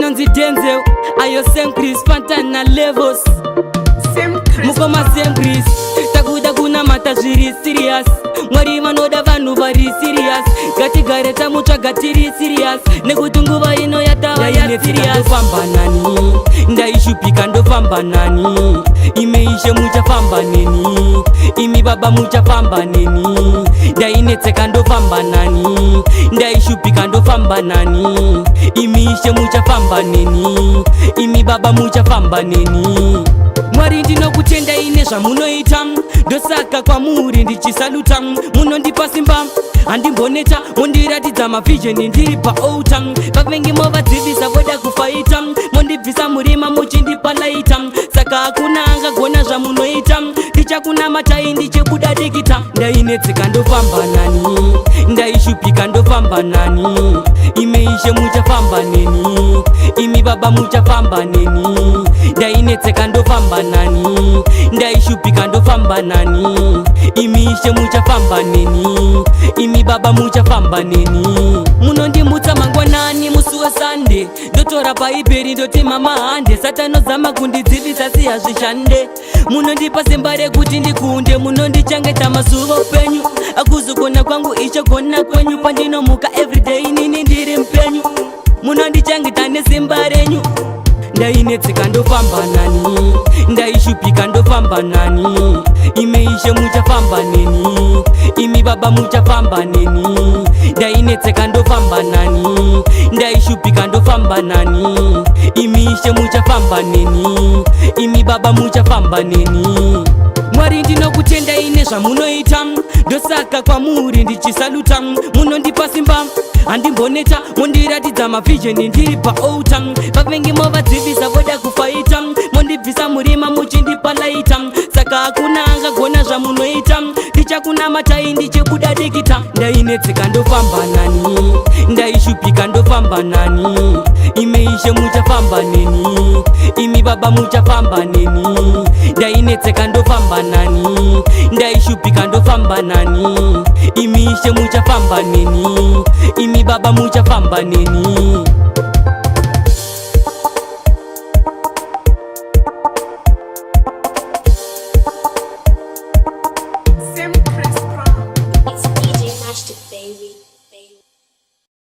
inonzi Danzel ayo SamCris Fantana levels mukoma SamCris takuda kuna mata zviri serious mwari vanoda vanhu vari serious gatigare tamutsvaga tiri serious nekuti nguva ino yatava ya serious ndofamba nani ndaishupika ndofamba nani ime ishe muchafamba neni imi baba muchafamba neni ndainetseka ndofamba nani ndaishupika ndofamba nani imi ishe muchafamba neni imi baba muchafamba neni mwari ndinokutenda ine zvamunoita ndosaka kwamuri ndichisaluta munondipa simba handimboneta mondiratidza mavhizheni ndiri paouta vavengi movadzivisa voda kufaita mondibvisa murima muchindipa laita saka hakuna angagona zvamunoita ndichakunamatai ndichibuda dikita ndainetseka ndofamba nani ndaishupika ndofamba nani ime ishe muchafamba neni imi baba muchafamba neni ndainetseka ndofamba nani ndaishupika ndofamba nani imi ishe muchafamba neni imi baba muchafamba neni munondimutsa mangwanani musi wesande ndotora paibheri ndotema mahande satanozama kundidzivisa siyazvishande munondipa simba rekuti ndikunde munondichengeta mazuva upenyu akuzogona kwangu ichogona kwenyu pandinomuka everyday nini ndiri mpenyu munondichengeta nesimba renyu ndainetseka ndofamba nani ndaishupika ndofamba nani ime ishe muchafamba neni imi baba muchafamba neni ndainetseka ndofamba nani ndaishupika ndofamba nani imi ishe muchafamba neni imi baba muchafamba neni ndainetseka ndofamba nani ndaishupika ndofamba nani imi baba muchafamba neni ndainetseka ndofamba nani ndaishupika ndofamba nani imi ishe muchafamba neni imi baba muchafamba neni mwari ndinokutenda ine zvamunoita ndosaka kwamuri ndichisaluta munondipa simba handimboneta mondiratidza mavhizheni ndiri paouta vavengi movadzivisa voda kufaita mondibvisa murima muchindipa laita saka hakuna angagona zvamunoita ndichakunamatai ndichibuda dikita ndainetseka ndofamba nani ndaishupika ndofamba nani ime ishe muchafamba neni imi baba muchafamba neni ndainetseka ndofamba nani ndaishupika ndofamba nani imi ishe muchafamba neni imi baba muchafamba neni